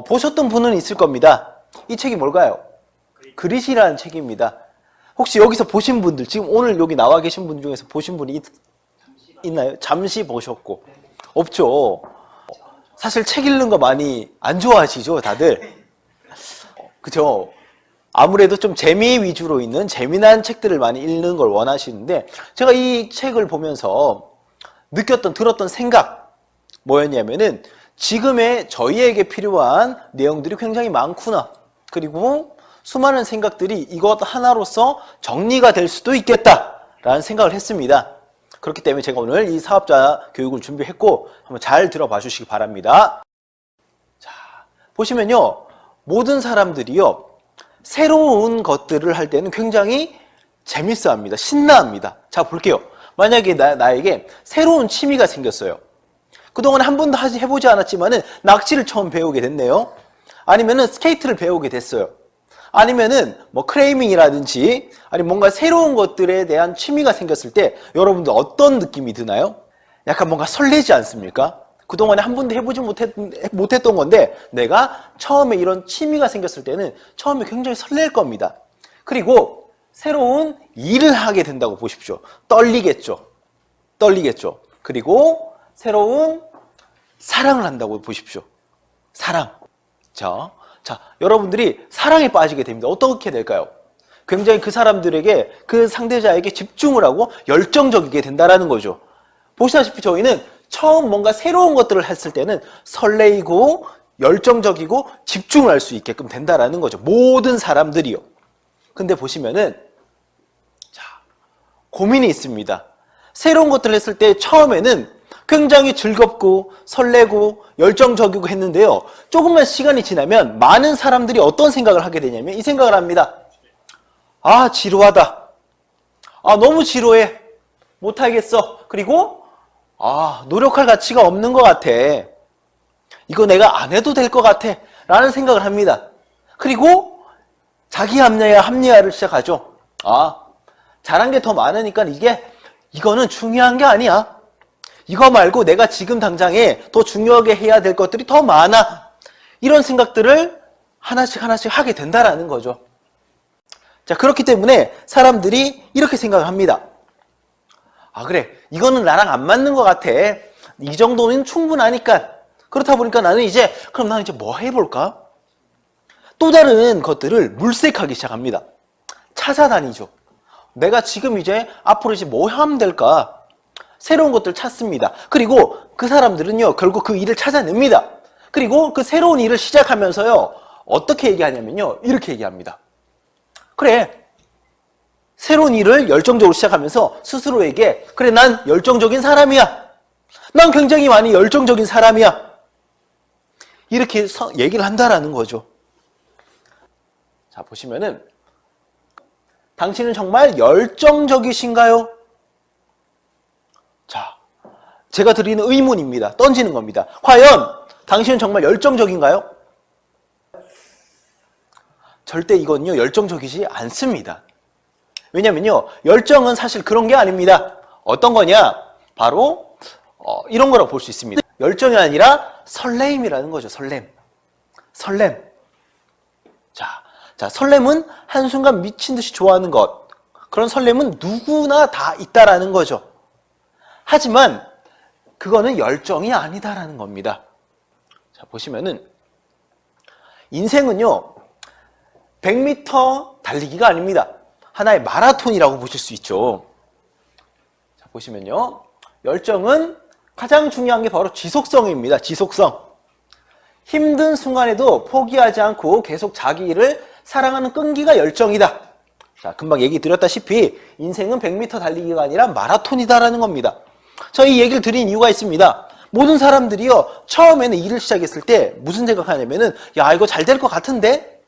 보셨던 분은 있을 겁니다. 이 책이 뭘까요? 그릿이라는 책입니다. 혹시 여기서 보신 분들, 지금 오늘 여기 나와 계신 분 중에서 보신 분이 있나요? 잠시 보셨고. 없죠. 사실 책 읽는 거 많이 안 좋아하시죠, 다들? 그죠? 아무래도 좀 재미 위주로 있는 재미난 책들을 많이 읽는 걸 원하시는데, 제가 이 책을 보면서 느꼈던, 들었던 생각 뭐였냐면은, 지금의 저희에게 필요한 내용들이 굉장히 많구나. 그리고 수많은 생각들이 이것 하나로서 정리가 될 수도 있겠다라는 생각을 했습니다. 그렇기 때문에 제가 오늘 이 사업자 교육을 준비했고 한번 잘 들어봐 주시기 바랍니다. 자, 보시면요. 모든 사람들이요. 새로운 것들을 할 때는 굉장히 재밌어 합니다. 신나합니다. 자, 볼게요. 만약에 나에게 새로운 취미가 생겼어요. 그동안 한 번도 해보지 않았지만은 낚시를 처음 배우게 됐네요. 아니면은 스케이트를 배우게 됐어요. 아니면은 뭐 크레이밍이라든지 아니면 뭔가 새로운 것들에 대한 취미가 생겼을 때 여러분들 어떤 느낌이 드나요? 약간 뭔가 설레지 않습니까? 그동안에 한 번도 해보지 못했던 건데 내가 처음에 이런 취미가 생겼을 때는 처음에 굉장히 설렐 겁니다. 그리고 새로운 일을 하게 된다고 보십시오. 떨리겠죠. 떨리겠죠. 그리고 새로운 사랑을 한다고 보십시오. 사랑. 자, 여러분들이 사랑에 빠지게 됩니다. 어떻게 될까요? 굉장히 그 사람들에게, 그 상대자에게 집중을 하고 열정적이게 된다는 거죠. 보시다시피 저희는 처음 뭔가 새로운 것들을 했을 때는 설레이고 열정적이고 집중을 할 수 있게끔 된다는 거죠. 모든 사람들이요. 근데 보시면은, 자, 고민이 있습니다. 새로운 것들을 했을 때 처음에는 굉장히 즐겁고 설레고 열정적이고 했는데요. 조금만 시간이 지나면 많은 사람들이 어떤 생각을 하게 되냐면 이 생각을 합니다. 아, 지루하다. 아, 너무 지루해. 못하겠어. 그리고 노력할 가치가 없는 것 같아. 이거 내가 안 해도 될 것 같아. 라는 생각을 합니다. 그리고 자기 합리화를 시작하죠. 잘한 게 더 많으니까 이거는 중요한 게 아니야. 이거 말고 내가 지금 당장에 더 중요하게 해야 될 것들이 더 많아. 이런 생각들을 하나씩 하게 된다라는 거죠. 자, 그렇기 때문에 사람들이 이렇게 생각을 합니다. 그래. 이거는 나랑 안 맞는 것 같아. 이 정도는 충분하니까. 그렇다 보니까 그럼 나는 이제 뭐 해볼까? 또 다른 것들을 물색하기 시작합니다. 찾아다니죠. 내가 지금 앞으로 뭐 하면 될까? 새로운 것들을 찾습니다. 그리고 그 사람들은요, 결국 그 일을 찾아냅니다. 그리고 그 새로운 일을 시작하면서요, 어떻게 얘기하냐면요, 이렇게 얘기합니다. 그래, 새로운 일을 열정적으로 시작하면서 스스로에게, 그래, 난 열정적인 사람이야. 난 굉장히 많이 열정적인 사람이야. 이렇게 얘기를 한다라는 거죠. 자, 보시면은, 당신은 정말 열정적이신가요? 자, 제가 드리는 의문입니다. 던지는 겁니다. 과연 당신은 정말 열정적인가요? 절대 이건요, 열정적이지 않습니다. 왜냐면요, 열정은 사실 그런 게 아닙니다. 어떤 거냐? 바로 이런 거라고 볼 수 있습니다. 열정이 아니라 설레임이라는 거죠. 설렘. 자, 설렘은 한순간 미친 듯이 좋아하는 것. 그런 설렘은 누구나 다 있다라는 거죠. 하지만 그거는 열정이 아니다라는 겁니다. 자, 보시면은 인생은요, 100m 달리기가 아닙니다. 하나의 마라톤이라고 보실 수 있죠. 자, 보시면요, 열정은 가장 중요한 게 바로 지속성입니다. 지속성. 힘든 순간에도 포기하지 않고 계속 자기 일을 사랑하는 끈기가 열정이다. 자, 금방 얘기 드렸다시피 인생은 100m 달리기가 아니라 마라톤이다라는 겁니다. 이 얘기를 드린 이유가 있습니다. 모든 사람들이요, 처음에는 일을 시작했을 때 무슨 생각하냐면은, 야, 이거 잘 될 것 같은데?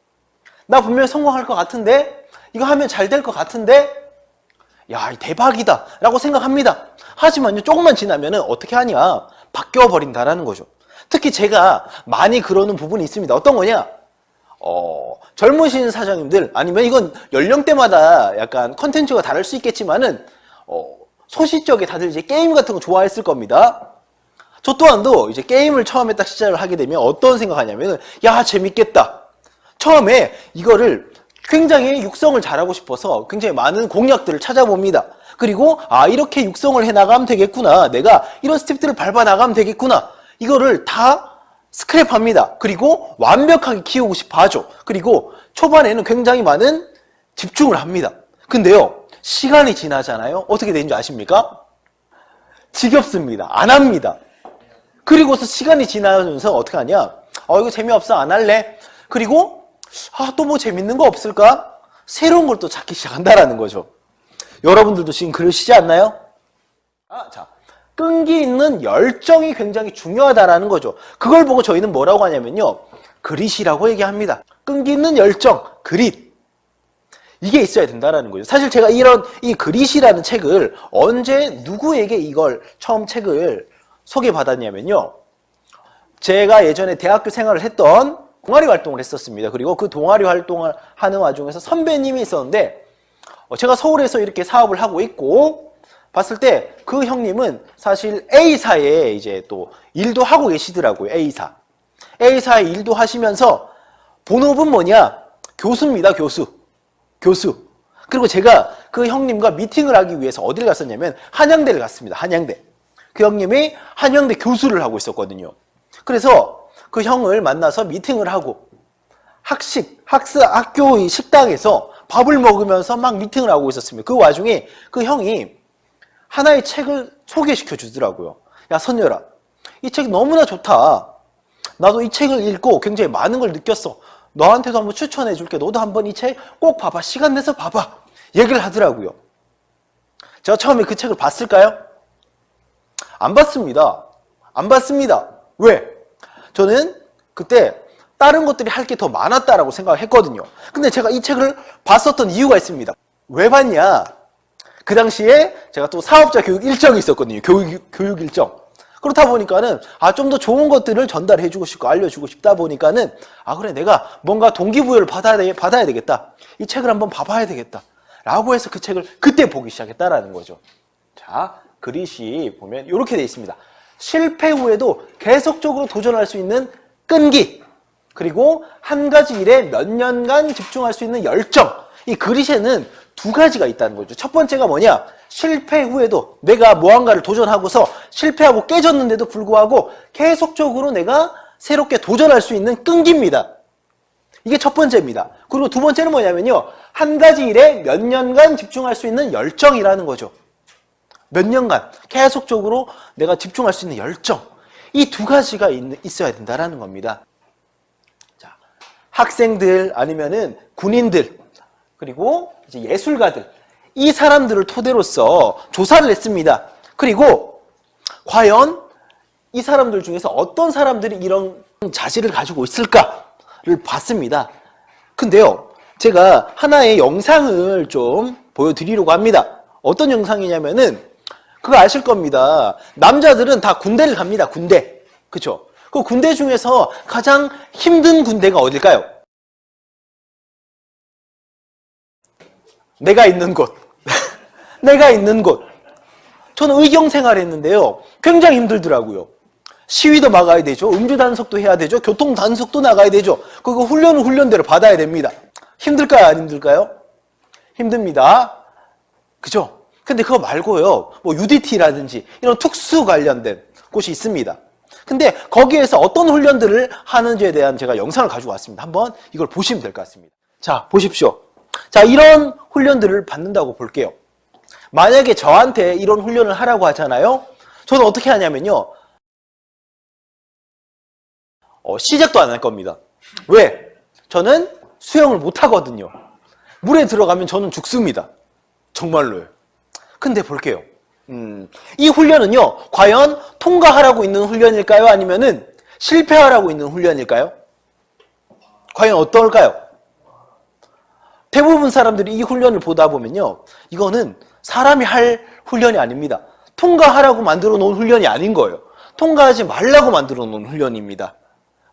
나 분명히 성공할 것 같은데? 이거 하면 잘 될 것 같은데? 야, 대박이다. 라고 생각합니다. 하지만요, 조금만 지나면은 어떻게 하냐? 바뀌어버린다라는 거죠. 특히 제가 많이 그러는 부분이 있습니다. 어떤 거냐? 젊으신 사장님들, 아니면 이건 연령대마다 약간 컨텐츠가 다를 수 있겠지만은, 소시적에 다들 게임 같은 거 좋아했을 겁니다. 저 또한도 이제 게임을 처음에 딱 시작을 하게 되면 어떤 생각하냐면은, 야, 재밌겠다. 처음에 이거를 굉장히 육성을 잘하고 싶어서 굉장히 많은 공략들을 찾아봅니다. 그리고, 아, 이렇게 육성을 해 나가면 되겠구나. 내가 이런 스텝들을 밟아 나가면 되겠구나. 이거를 다 스크랩합니다. 그리고 완벽하게 키우고 싶어 하죠. 그리고 초반에는 굉장히 많은 집중을 합니다. 근데요, 시간이 지나잖아요. 어떻게 되는지 아십니까? 지겹습니다. 안 합니다. 그리고서 시간이 지나면서 어떻게 하냐? 이거 재미없어. 안 할래. 그리고 또 뭐 재밌는 거 없을까? 새로운 걸 또 찾기 시작한다라는 거죠. 여러분들도 지금 그러시지 않나요? 자, 끈기 있는 열정이 굉장히 중요하다라는 거죠. 그걸 보고 저희는 뭐라고 하냐면요, 그릿이라고 얘기합니다. 끈기 있는 열정, 그릿. 이게 있어야 된다라는 거죠. 사실 제가 이 그릿이라는 책을 언제 누구에게 이걸 처음 책을 소개받았냐면요, 제가 예전에 대학교 생활을 했던 동아리 활동을 했었습니다. 그리고 그 동아리 활동을 하는 와중에서 선배님이 있었는데, 제가 서울에서 이렇게 사업을 하고 있고 봤을 때 그 형님은 사실 A사에 이제 또 일도 하고 계시더라고요. A사에 일도 하시면서 본업은 뭐냐? 교수입니다. 교수. 그리고 제가 그 형님과 미팅을 하기 위해서 어디를 갔었냐면 한양대를 갔습니다. 한양대. 그 형님이 한양대 교수를 하고 있었거든요. 그래서 그 형을 만나서 미팅을 하고 학교 식당에서 밥을 먹으면서 막 미팅을 하고 있었습니다. 그 와중에 그 형이 하나의 책을 소개시켜 주더라고요. 야, 선열아, 이 책 너무나 좋다. 나도 이 책을 읽고 굉장히 많은 걸 느꼈어. 너한테도 한번 추천해 줄게. 너도 한번 이 책 꼭 봐봐. 시간 내서 봐봐. 얘기를 하더라고요. 제가 처음에 그 책을 봤을까요? 안 봤습니다. 왜? 저는 그때 다른 것들이 할 게 더 많았다라고 생각을 했거든요. 근데 제가 이 책을 봤었던 이유가 있습니다. 왜 봤냐? 그 당시에 제가 또 사업자 교육 일정이 있었거든요. 교육 일정. 그렇다 보니까는 좀 더 좋은 것들을 전달해주고 싶고 알려주고 싶다 보니까는 그래, 내가 뭔가 동기부여를 받아야 되겠다. 이 책을 한번 봐봐야 되겠다. 라고 해서 그 책을 그때 보기 시작했다라는 거죠. 자, 그릿이 보면 이렇게 되어 있습니다. 실패 후에도 계속적으로 도전할 수 있는 끈기, 그리고 한 가지 일에 몇 년간 집중할 수 있는 열정. 이 그릿에는 두 가지가 있다는 거죠. 첫 번째가 뭐냐? 실패 후에도 내가 무언가를 도전하고서 실패하고 깨졌는데도 불구하고 계속적으로 내가 새롭게 도전할 수 있는 끈기입니다. 이게 첫 번째입니다. 그리고 두 번째는 뭐냐면요, 한 가지 일에 몇 년간 집중할 수 있는 열정이라는 거죠. 몇 년간 계속적으로 내가 집중할 수 있는 열정. 이 두 가지가 있어야 된다라는 겁니다. 자, 학생들 아니면은 군인들, 그리고 이제 예술가들, 이 사람들을 토대로서 조사를 했습니다. 그리고 과연 이 사람들 중에서 어떤 사람들이 이런 자질을 가지고 있을까를 봤습니다. 근데요, 제가 하나의 영상을 좀 보여드리려고 합니다. 어떤 영상이냐면은 그거 아실 겁니다. 남자들은 다 군대를 갑니다. 군대. 그쵸? 그 군대 중에서 가장 힘든 군대가 어딜까요? 내가 있는 곳. 내가 있는 곳. 저는 의경 생활을 했는데요, 굉장히 힘들더라고요. 시위도 막아야 되죠. 음주 단속도 해야 되죠. 교통 단속도 나가야 되죠. 그리고 훈련은 훈련대로 받아야 됩니다. 힘들까요? 안 힘들까요? 힘듭니다. 그죠? 근데 그거 말고요, 뭐 UDT라든지 이런 특수 관련된 곳이 있습니다. 근데 거기에서 어떤 훈련들을 하는지에 대한 제가 영상을 가지고 왔습니다. 한번 이걸 보시면 될 것 같습니다. 자, 보십시오. 자, 이런 훈련들을 받는다고 볼게요. 만약에 저한테 이런 훈련을 하라고 하잖아요. 저는 어떻게 하냐면요, 시작도 안 할 겁니다. 왜? 저는 수영을 못 하거든요. 물에 들어가면 저는 죽습니다. 정말로요. 근데 볼게요. 이 훈련은요, 과연 통과하라고 있는 훈련일까요? 아니면은 실패하라고 있는 훈련일까요? 과연 어떨까요? 대부분 사람들이 이 훈련을 보다 보면요, 이거는 사람이 할 훈련이 아닙니다. 통과하라고 만들어 놓은 훈련이 아닌 거예요. 통과하지 말라고 만들어 놓은 훈련입니다.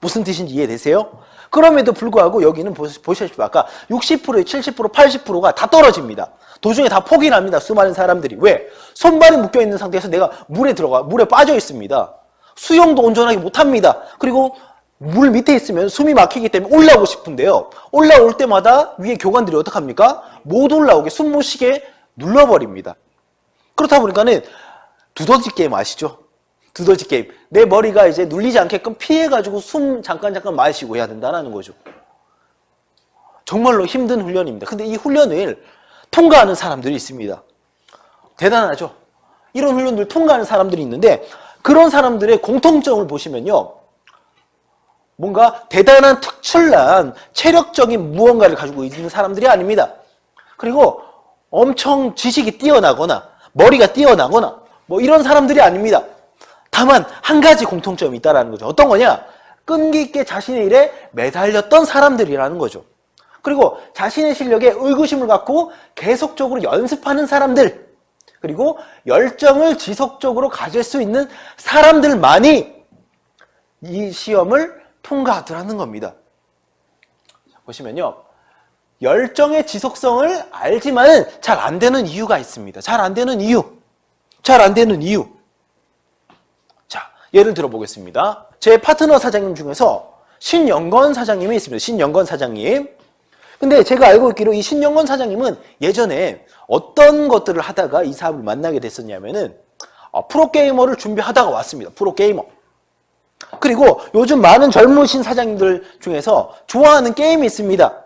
무슨 뜻인지 이해되세요? 그럼에도 불구하고 여기는 보시다시피 아까 60%, 70%, 80%가 다 떨어집니다. 도중에 다 포기를 합니다. 수많은 사람들이. 왜? 손발이 묶여있는 상태에서 내가 물에 빠져 있습니다. 수영도 온전하게 못합니다. 그리고 물 밑에 있으면 숨이 막히기 때문에 올라오고 싶은데요. 올라올 때마다 위에 교관들이 어떡합니까? 못 올라오게, 숨 못 쉬게 눌러버립니다. 그렇다 보니까는 두더지 게임 아시죠? 두더지 게임. 내 머리가 이제 눌리지 않게끔 피해가지고 숨 잠깐 마시고 해야 된다는 거죠. 정말로 힘든 훈련입니다. 근데 이 훈련을 통과하는 사람들이 있습니다. 대단하죠? 이런 훈련들 통과하는 사람들이 있는데 그런 사람들의 공통점을 보시면요. 뭔가 대단한 특출난 체력적인 무언가를 가지고 있는 사람들이 아닙니다. 그리고 엄청 지식이 뛰어나거나 머리가 뛰어나거나 뭐 이런 사람들이 아닙니다. 다만 한 가지 공통점이 있다는 거죠. 어떤 거냐? 끈기 있게 자신의 일에 매달렸던 사람들이라는 거죠. 그리고 자신의 실력에 의구심을 갖고 계속적으로 연습하는 사람들, 그리고 열정을 지속적으로 가질 수 있는 사람들만이 이 시험을 통과하더라는 겁니다. 보시면요. 열정의 지속성을 알지만 잘 안 되는 이유가 있습니다. 잘 안 되는 이유. 자, 예를 들어 보겠습니다. 제 파트너 사장님 중에서 신영건 사장님이 있습니다. 신영건 사장님. 근데 제가 알고 있기로 이 신영건 사장님은 예전에 어떤 것들을 하다가 이 사람을 만나게 됐었냐면은 프로게이머를 준비하다가 왔습니다. 프로게이머. 그리고 요즘 많은 젊으신 사장님들 중에서 좋아하는 게임이 있습니다.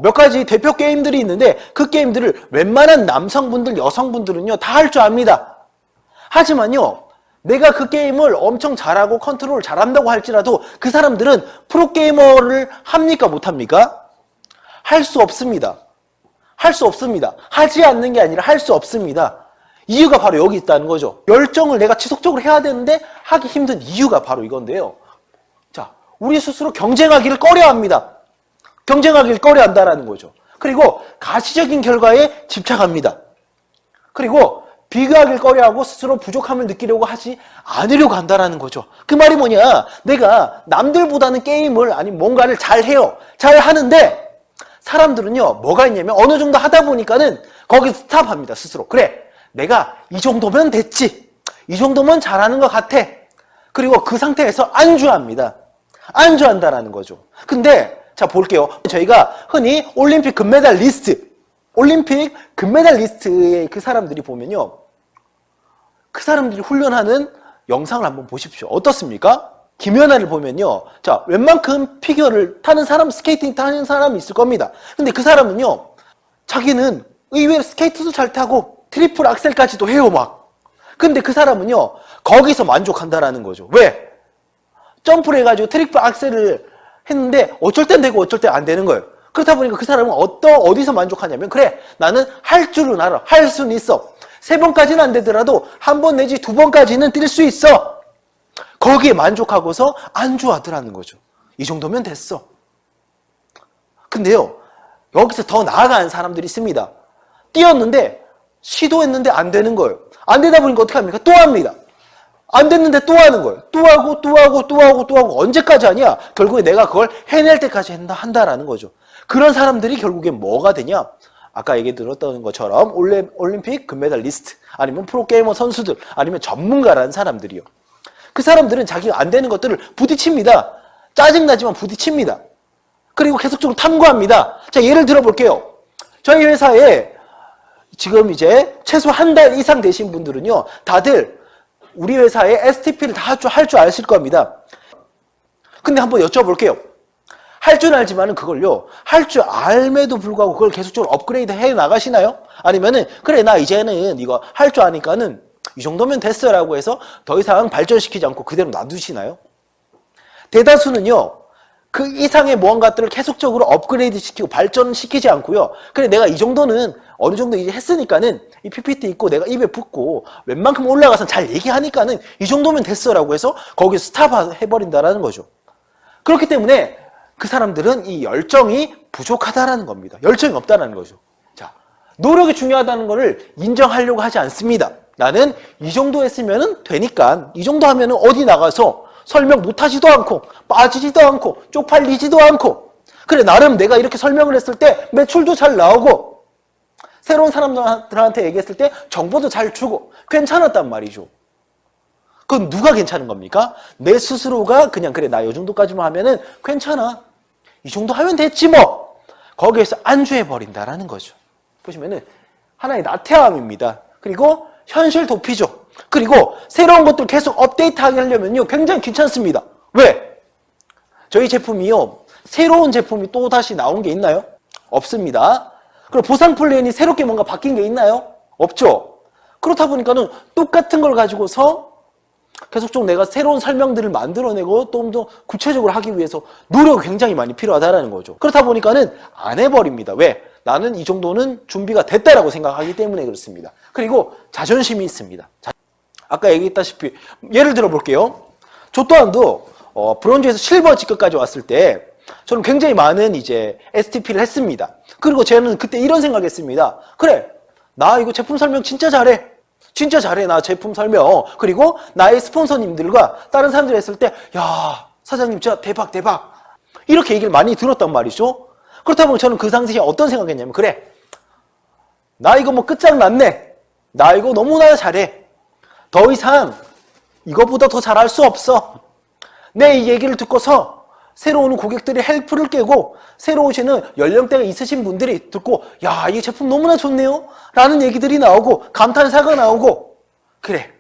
몇 가지 대표 게임들이 있는데 그 게임들을 웬만한 남성분들, 여성분들은요 다 할 줄 압니다. 하지만요 내가 그 게임을 엄청 잘하고 컨트롤 잘한다고 할지라도 그 사람들은 프로게이머를 합니까 못합니까? 할 수 없습니다. 할 수 없습니다. 하지 않는 게 아니라 할 수 없습니다. 이유가 바로 여기 있다는 거죠. 열정을 내가 지속적으로 해야 되는데 하기 힘든 이유가 바로 이건데요. 자, 우리 스스로 경쟁하기를 꺼려합니다. 경쟁하기를 꺼려한다라는 거죠. 그리고 가시적인 결과에 집착합니다. 그리고 비교하기를 꺼려하고 스스로 부족함을 느끼려고 하지 않으려고 한다라는 거죠. 그 말이 뭐냐? 내가 남들보다는 게임을 아니면 뭔가를 잘해요. 잘 하는데 사람들은요 뭐가 있냐면 어느 정도 하다 보니까는 거기서 스탑합니다. 스스로. 그래, 내가 이 정도면 됐지. 이 정도면 잘하는 것 같아. 그리고 그 상태에서 안주합니다. 안주한다라는 거죠. 근데 자 볼게요. 저희가 흔히 올림픽 금메달리스트의 그 사람들이 보면요. 그 사람들이 훈련하는 영상을 한번 보십시오. 어떻습니까? 김연아를 보면요. 자, 웬만큼 피겨를 타는 사람, 스케이팅 타는 사람이 있을 겁니다. 근데 그 사람은요. 자기는 의외로 스케이트도 잘 타고 트리플 악셀까지도 해요, 막. 근데 그 사람은요. 거기서 만족한다라는 거죠. 왜? 점프를 해가지고 트리플 악셀을 했는데 어쩔 땐 되고 어쩔 땐 안 되는 거예요. 그렇다 보니까 그 사람은 어디서 만족하냐면 그래, 나는 할 줄은 알아. 할 수는 있어. 3번까지는 안 되더라도 1번 내지 2번까지는 뛸 수 있어. 거기에 만족하고서 안주하더라는 거죠. 이 정도면 됐어. 근데요, 여기서 더 나아가는 사람들이 있습니다. 뛰었는데 시도했는데 안 되는 거예요. 안 되다 보니까 어떻게 합니까? 또 합니다. 안 됐는데 또 하는 거예요. 또 하고 언제까지 하냐? 결국에 내가 그걸 해낼 때까지 한다라는 거죠. 그런 사람들이 결국엔 뭐가 되냐? 아까 얘기 들었던 것처럼 올림픽 금메달리스트 아니면 프로게이머 선수들 아니면 전문가라는 사람들이요. 그 사람들은 자기가 안 되는 것들을 부딪힙니다. 짜증나지만 부딪힙니다. 그리고 계속적으로 탐구합니다. 자, 예를 들어 볼게요. 저희 회사에 지금 이제 최소 한 달 이상 되신 분들은요. 다들 우리 회사에 STP를 다 할 줄 아실 겁니다. 근데 한번 여쭤볼게요. 할 줄 알지만은 그걸요. 할 줄 알매도 불구하고 그걸 계속적으로 업그레이드 해 나가시나요? 아니면은 그래 나 이제는 이거 할 줄 아니까는 이 정도면 됐어 라고 해서 더 이상 발전시키지 않고 그대로 놔두시나요? 대다수는요. 그 이상의 무언가들을 계속적으로 업그레이드 시키고 발전시키지 않고요. 그래 내가 이 정도는 어느 정도 이제 했으니까는 이 PPT 있고 내가 입에 붙고 웬만큼 올라가서 잘 얘기하니까는 이 정도면 됐어 라고 해서 거기서 스탑해버린다라는 거죠. 그렇기 때문에 그 사람들은 이 열정이 부족하다라는 겁니다. 열정이 없다라는 거죠. 자, 노력이 중요하다는 것을 인정하려고 하지 않습니다. 나는 이 정도 했으면 되니까 이 정도 하면 어디 나가서 설명 못하지도 않고 빠지지도 않고 쪽팔리지도 않고 그래 나름 내가 이렇게 설명을 했을 때 매출도 잘 나오고 새로운 사람들한테 얘기했을 때 정보도 잘 주고 괜찮았단 말이죠. 그건 누가 괜찮은 겁니까? 내 스스로가 그냥 그래 나 이 정도까지만 하면은 괜찮아. 이 정도 하면 됐지 뭐. 거기에서 안주해버린다라는 거죠. 보시면은 하나의 나태함입니다. 그리고 현실 도피죠. 그리고 새로운 것들 계속 업데이트하게 하려면요 굉장히 귀찮습니다. 왜? 저희 제품이요 새로운 제품이 또 다시 나온 게 있나요? 없습니다. 그리고 보상 플랜이 새롭게 뭔가 바뀐 게 있나요? 없죠. 그렇다 보니까는 똑같은 걸 가지고서 계속 내가 새로운 설명들을 만들어내고 좀 더 구체적으로 하기 위해서 노력이 굉장히 많이 필요하다는 거죠. 그렇다 보니까는 안 해버립니다. 왜? 나는 이 정도는 준비가 됐다라고 생각하기 때문에 그렇습니다. 그리고 자존심이 있습니다. 아까 얘기했다시피 예를 들어 볼게요. 저 또한도 브론즈에서 실버 직급까지 왔을 때 저는 굉장히 많은 이제 STP를 했습니다. 그리고 저는 그때 이런 생각했습니다. 그래, 나 이거 제품 설명 진짜 잘해. 진짜 잘해, 나 제품 설명. 그리고 나의 스폰서님들과 다른 사람들이 했을 때, 야, 사장님 진짜 대박, 대박. 이렇게 얘기를 많이 들었단 말이죠. 그렇다 보면 저는 그 당시에 어떤 생각했냐면, 그래, 나 이거 뭐 끝장났네. 나 이거 너무나 잘해. 더 이상 이거보다 더 잘할 수 없어. 내 이 얘기를 듣고서 새로 오는 고객들이 헬프를 깨고 새로 오시는 연령대가 있으신 분들이 듣고 야, 이 제품 너무나 좋네요 라는 얘기들이 나오고 감탄사가 나오고 그래,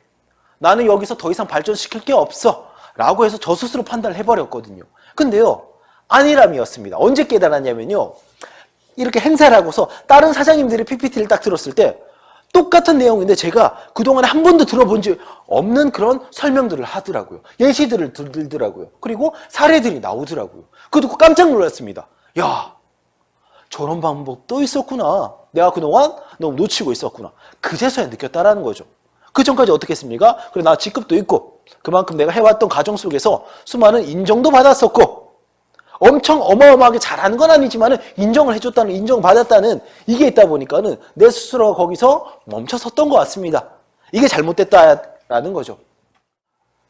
나는 여기서 더 이상 발전시킬 게 없어 라고 해서 저 스스로 판단을 해버렸거든요. 근데요, 아니람이었습니다. 언제 깨달았냐면요, 이렇게 행사를 하고서 다른 사장님들의 PPT를 딱 들었을 때 똑같은 내용인데 제가 그동안에 한 번도 들어본 적 없는 그런 설명들을 하더라고요. 예시들을 들더라고요. 그리고 사례들이 나오더라고요. 그거 듣고 깜짝 놀랐습니다. 야, 저런 방법도 있었구나. 내가 그동안 너무 놓치고 있었구나. 그제서야 느꼈다라는 거죠. 그 전까지 어떻게 했습니까? 그래, 나 직급도 있고 그만큼 내가 해왔던 과정 속에서 수많은 인정도 받았었고 엄청 어마어마하게 잘하는 건 아니지만 인정을 해줬다는, 인정받았다는 이게 있다 보니까는 내 스스로가 거기서 멈춰섰던 것 같습니다. 이게 잘못됐다라는 거죠.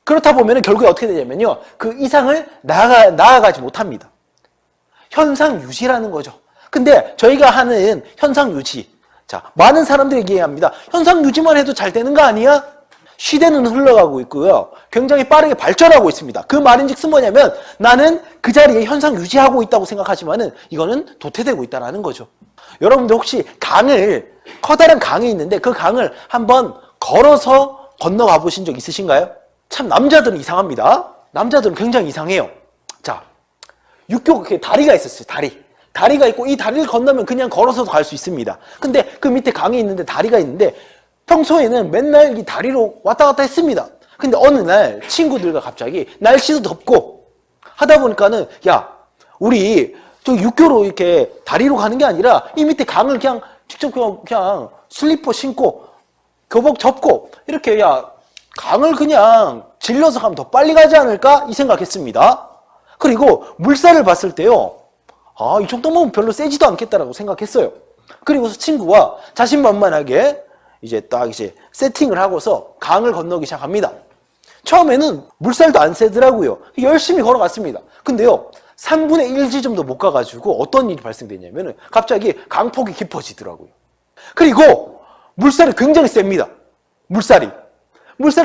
그렇다 보면 결국에 어떻게 되냐면요, 그 이상을 나아가지 못합니다. 현상 유지라는 거죠. 근데 저희가 하는 현상 유지, 자, 많은 사람들이 얘기합니다. 현상 유지만 해도 잘 되는 거 아니야? 시대는 흘러가고 있고요. 굉장히 빠르게 발전하고 있습니다. 그 말인즉슨 뭐냐면 나는 그 자리에 현상 유지하고 있다고 생각하지만은 이거는 도태되고 있다는 거죠. 여러분들 혹시 커다란 강이 있는데 그 강을 한번 걸어서 건너가 보신 적 있으신가요? 참 남자들은 이상합니다. 남자들은 굉장히 이상해요. 자, 육교 다리가 있었어요. 다리가 있고 이 다리를 건너면 그냥 걸어서도 갈 수 있습니다. 근데 그 밑에 강이 있는데 다리가 있는데 평소에는 맨날 이 다리로 왔다 갔다 했습니다. 근데 어느 날 친구들과 갑자기 날씨도 덥고 하다 보니까는 야, 우리 저 육교로 이렇게 다리로 가는 게 아니라 이 밑에 강을 그냥 직접 그냥 슬리퍼 신고 교복 접고 이렇게 야, 강을 그냥 질러서 가면 더 빨리 가지 않을까? 이 생각했습니다. 그리고 물살을 봤을 때요, 아, 이 정도면 별로 세지도 않겠다라고 생각했어요. 그리고서 친구와 자신만만하게 이제 세팅을 하고서 강을 건너기 시작합니다. 처음에는 물살도 안 세더라고요. 열심히 걸어갔습니다. 근데요, 3분의 1 지점도 못 가가지고 어떤 일이 발생됐냐면은 갑자기 강폭이 깊어지더라고요. 그리고 물살이 굉장히 셉니다. 물살이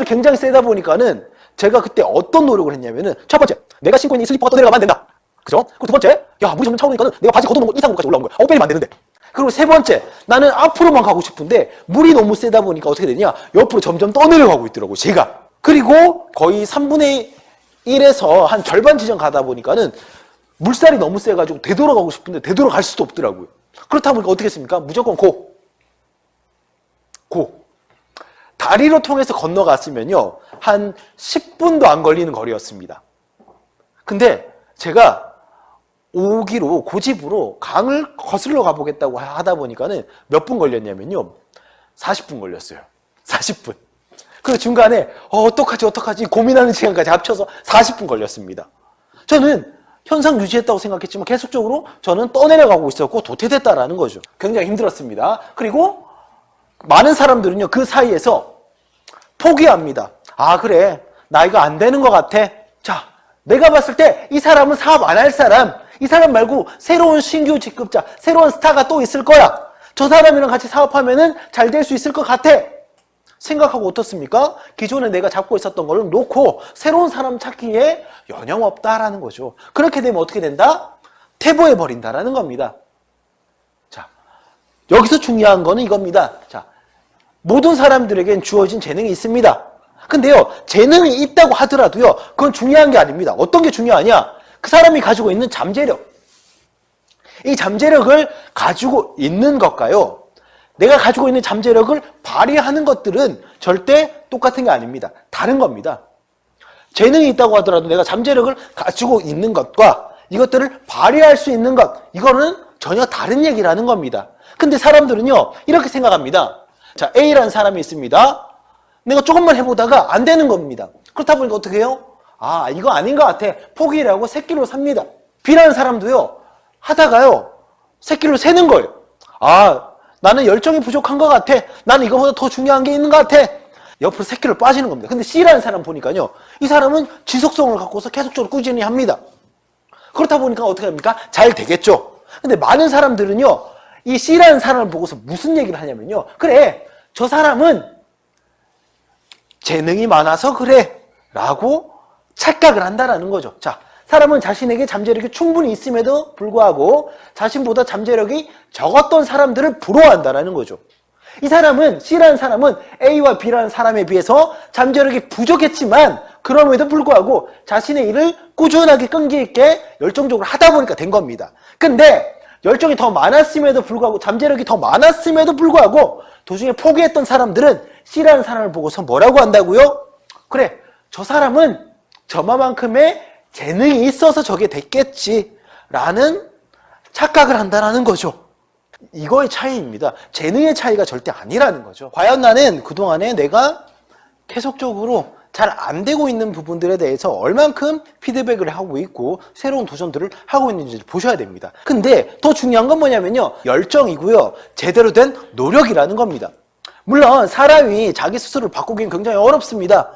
굉장히 세다 보니까는 제가 그때 어떤 노력을 했냐면은 첫 번째, 내가 신고 있는 이 슬리퍼가 떠내려가면 안 된다. 그죠? 그리고 두 번째, 야, 물이 점점 차오르니까는 내가 바지 걷어놓은 것 이상 곳까지 올라온 거야. 빼면 안 되는데. 그리고 세 번째, 나는 앞으로만 가고 싶은데 물이 너무 세다 보니까 어떻게 되냐, 옆으로 점점 떠내려가고 있더라고요, 제가. 그리고 거의 3분의 1에서 한 절반 지점 가다 보니까는 물살이 너무 세가지고 되돌아가고 싶은데 되돌아갈 수도 없더라고요. 그렇다 보니까 어떻게 했습니까? 무조건 다리로 통해서 건너갔으면요, 한 10분도 안 걸리는 거리였습니다. 근데 제가 고집으로 강을 거슬러 가보겠다고 하다 보니까는 몇 분 걸렸냐면요, 40분 걸렸어요. 40분. 그리고 중간에 어떡하지 고민하는 시간까지 합쳐서 40분 걸렸습니다. 저는 현상 유지했다고 생각했지만 계속적으로 저는 떠내려가고 있었고 도태됐다라는 거죠. 굉장히 힘들었습니다. 그리고 많은 사람들은요, 그 사이에서 포기합니다. 아, 그래, 나 이거 안 되는 것 같아. 자, 내가 봤을 때 이 사람은 사업 안 할 사람, 이 사람 말고 새로운 신규 직급자, 새로운 스타가 또 있을 거야. 저 사람이랑 같이 사업하면은 잘 될 수 있을 것 같아. 생각하고 어떻습니까? 기존에 내가 잡고 있었던 걸 놓고 새로운 사람 찾기에 여념없다라는 거죠. 그렇게 되면 어떻게 된다? 퇴보해버린다라는 겁니다. 자, 여기서 중요한 거는 이겁니다. 자, 모든 사람들에겐 주어진 재능이 있습니다. 근데요, 재능이 있다고 하더라도요, 그건 중요한 게 아닙니다. 어떤 게 중요하냐? 그 사람이 가지고 있는 잠재력. 이 잠재력을 가지고 있는 것과요, 내가 가지고 있는 잠재력을 발휘하는 것들은 절대 똑같은 게 아닙니다. 다른 겁니다. 재능이 있다고 하더라도 내가 잠재력을 가지고 있는 것과 이것들을 발휘할 수 있는 것, 이거는 전혀 다른 얘기라는 겁니다. 근데 사람들은요, 이렇게 생각합니다. 자, A라는 사람이 있습니다. 내가 조금만 해보다가 안 되는 겁니다. 그렇다 보니까 어떻게 해요? 아, 이거 아닌 것 같아. 포기를 하고 새끼로 삽니다. B라는 사람도요, 하다가요, 새끼로 새는 거예요. 아, 나는 열정이 부족한 것 같아. 나는 이거보다 더 중요한 게 있는 것 같아. 옆으로 새끼로 빠지는 겁니다. 근데 C라는 사람 보니까요, 이 사람은 지속성을 갖고서 계속적으로 꾸준히 합니다. 그렇다 보니까 어떻게 합니까? 잘 되겠죠. 근데 많은 사람들은요, 이 C라는 사람을 보고서 무슨 얘기를 하냐면요, 그래, 저 사람은 재능이 많아서 그래 라고 착각을 한다라는 거죠. 자, 사람은 자신에게 잠재력이 충분히 있음에도 불구하고 자신보다 잠재력이 적었던 사람들을 부러워한다라는 거죠. 이 사람은, C라는 사람은 A와 B라는 사람에 비해서 잠재력이 부족했지만 그럼에도 불구하고 자신의 일을 꾸준하게 끈기 있게 열정적으로 하다 보니까 된 겁니다. 근데 열정이 더 많았음에도 불구하고, 잠재력이 더 많았음에도 불구하고 도중에 포기했던 사람들은 C라는 사람을 보고서 뭐라고 한다고요? 그래, 저 사람은 저만큼의 재능이 있어서 저게 됐겠지 라는 착각을 한다는 거죠. 이거의 차이입니다. 재능의 차이가 절대 아니라는 거죠. 과연 나는 그동안에 내가 계속적으로 잘 안 되고 있는 부분들에 대해서 얼만큼 피드백을 하고 있고 새로운 도전들을 하고 있는지 보셔야 됩니다. 근데 더 중요한 건 뭐냐면요, 열정이고요, 제대로 된 노력이라는 겁니다. 물론 사람이 자기 스스로를 바꾸기는 굉장히 어렵습니다.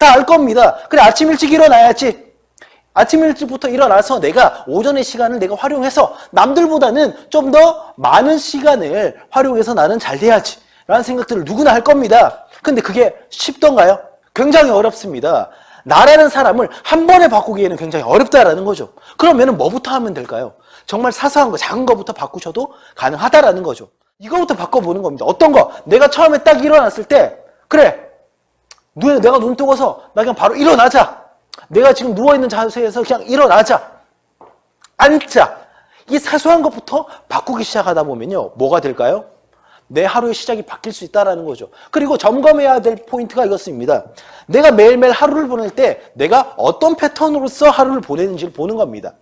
다 알 겁니다. 그래, 아침 일찍 일어나야지. 아침 일찍부터 일어나서 내가 오전의 시간을 내가 활용해서 남들보다는 좀 더 많은 시간을 활용해서 나는 잘 돼야지 라는 생각들을 누구나 할 겁니다. 근데 그게 쉽던가요? 굉장히 어렵습니다. 나라는 사람을 한 번에 바꾸기에는 굉장히 어렵다라는 거죠. 그러면 뭐부터 하면 될까요? 정말 사소한 거, 작은 거부터 바꾸셔도 가능하다라는 거죠. 이거부터 바꿔보는 겁니다. 어떤 거? 내가 처음에 딱 일어났을 때, 그래, 내가 눈 뜨고서 나 그냥 바로 일어나자. 내가 지금 누워있는 자세에서 그냥 일어나자. 앉자. 이 사소한 것부터 바꾸기 시작하다 보면요, 뭐가 될까요? 내 하루의 시작이 바뀔 수 있다는 거죠. 그리고 점검해야 될 포인트가 이것입니다. 내가 매일매일 하루를 보낼 때 내가 어떤 패턴으로서 하루를 보내는지를 보는 겁니다.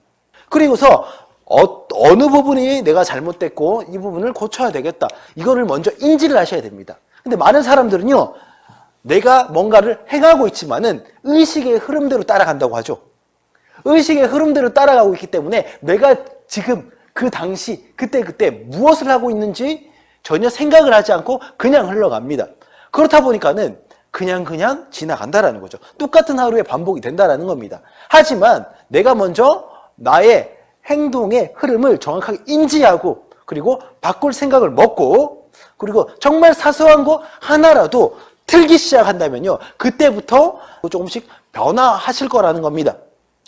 그리고서 어느 부분이 내가 잘못됐고 이 부분을 고쳐야 되겠다. 이거를 먼저 인지를 하셔야 됩니다. 근데 많은 사람들은요, 내가 뭔가를 행하고 있지만은 의식의 흐름대로 따라간다고 하죠. 의식의 흐름대로 따라가고 있기 때문에 내가 지금 그 당시 그때 무엇을 하고 있는지 전혀 생각을 하지 않고 그냥 흘러갑니다. 그렇다 보니까는 그냥 지나간다라는 거죠. 똑같은 하루의 반복이 된다라는 겁니다. 하지만 내가 먼저 나의 행동의 흐름을 정확하게 인지하고 그리고 바꿀 생각을 먹고 그리고 정말 사소한 거 하나라도 틀기 시작한다면요, 그때부터 조금씩 변화하실 거라는 겁니다.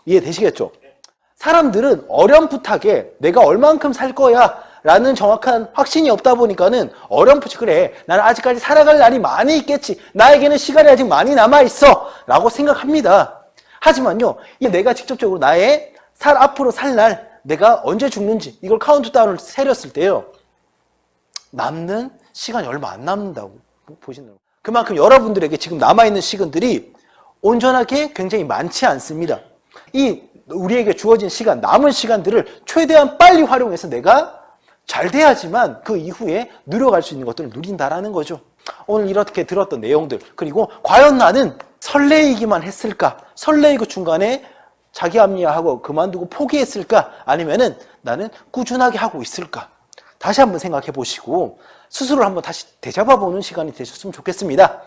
이해되시겠죠? 사람들은 어렴풋하게 내가 얼만큼 살 거야 라는 정확한 확신이 없다 보니까는 어렴풋이 그래, 나는 아직까지 살아갈 날이 많이 있겠지, 나에게는 시간이 아직 많이 남아있어 라고 생각합니다. 하지만요, 내가 직접적으로 나의 앞으로 살 날, 내가 언제 죽는지 이걸 카운트다운을 세렸을 때요, 남는 시간이 얼마 안 남는다고 보시는 거예요. 그만큼 여러분들에게 지금 남아있는 시간들이 온전하게 굉장히 많지 않습니다. 우리에게 주어진 시간, 남은 시간들을 최대한 빨리 활용해서 내가 잘 돼야지만 그 이후에 누려갈 수 있는 것들을 누린다라는 거죠. 오늘 이렇게 들었던 내용들, 그리고 과연 나는 설레이기만 했을까? 설레이고 중간에 자기 합리화하고 그만두고 포기했을까? 아니면은 나는 꾸준하게 하고 있을까? 다시 한번 생각해 보시고 스스로를 한번 다시 되잡아 보는 시간이 되셨으면 좋겠습니다.